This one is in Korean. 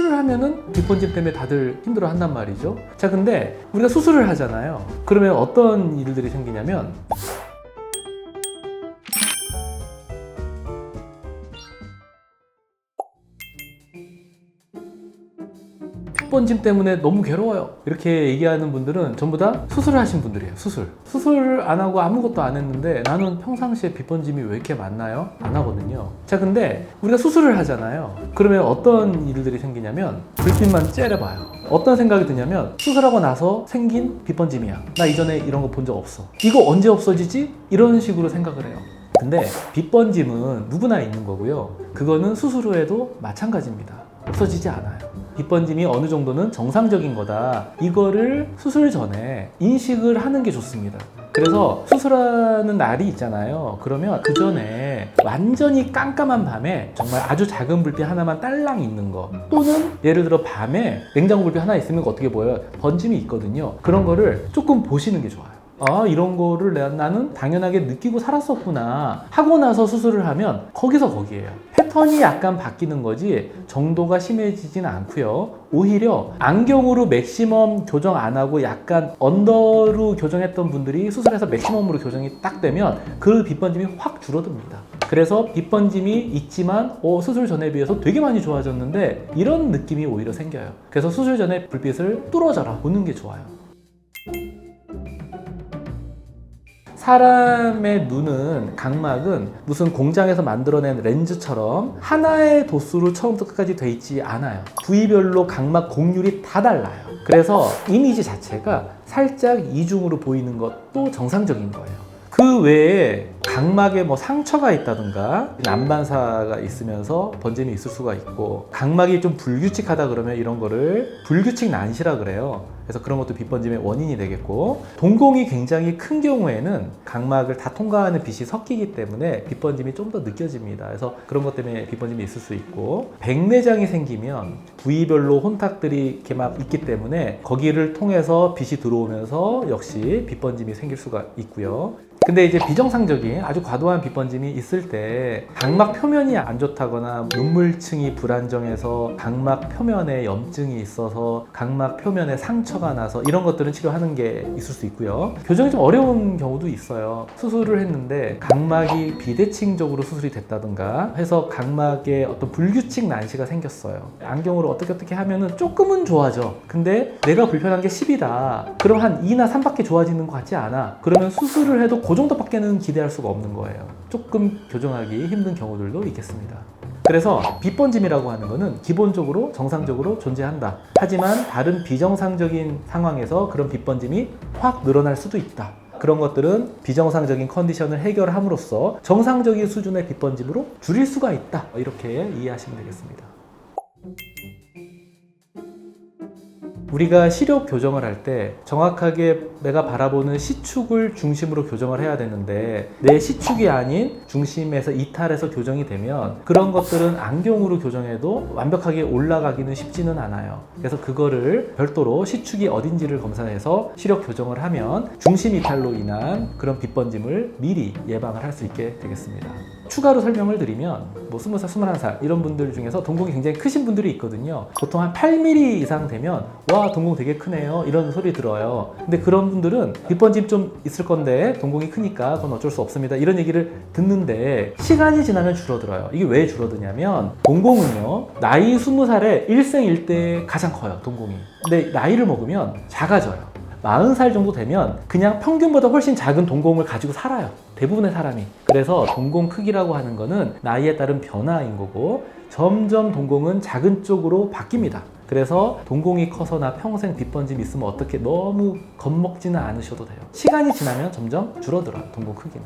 수술을 하면은 빗번짐 때문에 다들 힘들어 한단 말이죠. 자, 근데 우리가 수술을 하잖아요. 그러면 어떤 일들이 생기냐면 빗번짐 때문에 너무 괴로워요, 이렇게 얘기하는 분들은 전부 다 수술을 하신 분들이에요. 수술 안 하고 아무것도 안 했는데 나는 평상시에 빗번짐이 왜 이렇게 많나요? 안 하거든요. 자, 근데 우리가 수술을 하잖아요. 그러면 어떤 일들이 생기냐면 불빛만 째려봐요. 어떤 생각이 드냐면 수술하고 나서 생긴 빗번짐이야, 나 이전에 이런 거 본 적 없어, 이거 언제 없어지지? 이런 식으로 생각을 해요. 근데 빗번짐은 누구나 있는 거고요. 그거는 수술 후에도 마찬가지입니다. 없어지지 않아요. 빗번짐이 어느 정도는 정상적인 거다, 이거를 수술 전에 인식을 하는 게 좋습니다. 그래서 수술하는 날이 있잖아요. 그러면 그 전에 완전히 깜깜한 밤에 정말 아주 작은 불빛 하나만 딸랑 있는 거, 또는 예를 들어 밤에 냉장고 불빛 하나 있으면 어떻게 보여요? 번짐이 있거든요. 그런 거를 조금 보시는 게 좋아요. 아, 이런 거를 나는 당연하게 느끼고 살았었구나 하고 나서 수술을 하면 거기서 거기에요. 패턴이 약간 바뀌는 거지 정도가 심해지진 않고요. 오히려 안경으로 맥시멈 교정 안 하고 약간 언더로 교정했던 분들이 수술해서 맥시멈으로 교정이 딱 되면 그 빗번짐이 확 줄어듭니다. 그래서 빗번짐이 있지만 수술 전에 비해서 되게 많이 좋아졌는데 이런 느낌이 오히려 생겨요. 그래서 수술 전에 불빛을 뚫어져라 보는 게 좋아요. 사람의 눈은, 각막은 무슨 공장에서 만들어낸 렌즈처럼 하나의 도수로 처음부터 끝까지 돼 있지 않아요. 부위별로 각막 곡률이 다 달라요. 그래서 이미지 자체가 살짝 이중으로 보이는 것도 정상적인 거예요. 그 외에 각막에 뭐 상처가 있다든가 난반사가 있으면서 번짐이 있을 수가 있고, 각막이 좀 불규칙하다 그러면 이런 거를 불규칙 난시라 그래요. 그래서 그런 것도 빗번짐의 원인이 되겠고, 동공이 굉장히 큰 경우에는 각막을 다 통과하는 빛이 섞이기 때문에 빗번짐이 좀 더 느껴집니다. 그래서 그런 것 때문에 빗번짐이 있을 수 있고, 백내장이 생기면 부위별로 혼탁들이 이렇게 막 있기 때문에 거기를 통해서 빛이 들어오면서 역시 빗번짐이 생길 수가 있고요. 근데 이제 비정상적인 아주 과도한 빗번짐이 있을 때 각막 표면이 안 좋다거나 눈물층이 불안정해서 각막 표면에 염증이 있어서 각막 표면에 상처가 나서 이런 것들은 치료하는 게 있을 수 있고요. 교정이 좀 어려운 경우도 있어요. 수술을 했는데 각막이 비대칭적으로 수술이 됐다든가 해서 각막에 어떤 불규칙 난시가 생겼어요. 안경으로 어떻게 하면은 조금은 좋아져. 근데 내가 불편한 게 10이다. 그럼 한 2나 3밖에 좋아지는 것 같지 않아. 그러면 수술을 해도 그 정도밖에는 기대할 수가 없는 거예요. 조금 교정하기 힘든 경우들도 있겠습니다. 그래서 빗번짐이라고 하는 거는 기본적으로 정상적으로 존재한다. 하지만 다른 비정상적인 상황에서 그런 빗번짐이 확 늘어날 수도 있다. 그런 것들은 비정상적인 컨디션을 해결함으로써 정상적인 수준의 빗번짐으로 줄일 수가 있다. 이렇게 이해하시면 되겠습니다. 우리가 시력 교정을 할 때 정확하게 내가 바라보는 시축을 중심으로 교정을 해야 되는데 내 시축이 아닌 중심에서 이탈해서 교정이 되면 그런 것들은 안경으로 교정해도 완벽하게 올라가기는 쉽지는 않아요. 그래서 그거를 별도로 시축이 어딘지를 검사해서 시력 교정을 하면 중심 이탈로 인한 그런 빗번짐을 미리 예방을 할 수 있게 되겠습니다. 추가로 설명을 드리면 뭐 20살, 21살 이런 분들 중에서 동공이 굉장히 크신 분들이 있거든요. 보통 한 8mm 이상 되면 와, 동공 되게 크네요 이런 소리 들어요. 근데 그런 분들은 빗번짐 좀 있을 건데 동공이 크니까 그건 어쩔 수 없습니다 이런 얘기를 듣는데 시간이 지나면 줄어들어요. 이게 왜 줄어드냐면 동공은요, 나이 20살에 일생일대에 가장 커요, 동공이. 근데 나이를 먹으면 작아져요. 40살 정도 되면 그냥 평균보다 훨씬 작은 동공을 가지고 살아요, 대부분의 사람이. 그래서 동공 크기라고 하는 거는 나이에 따른 변화인 거고 점점 동공은 작은 쪽으로 바뀝니다. 그래서 동공이 커서 나 평생 빗번짐 있으면 어떻게 너무 겁먹지는 않으셔도 돼요. 시간이 지나면 점점 줄어들어요, 동공 크기는.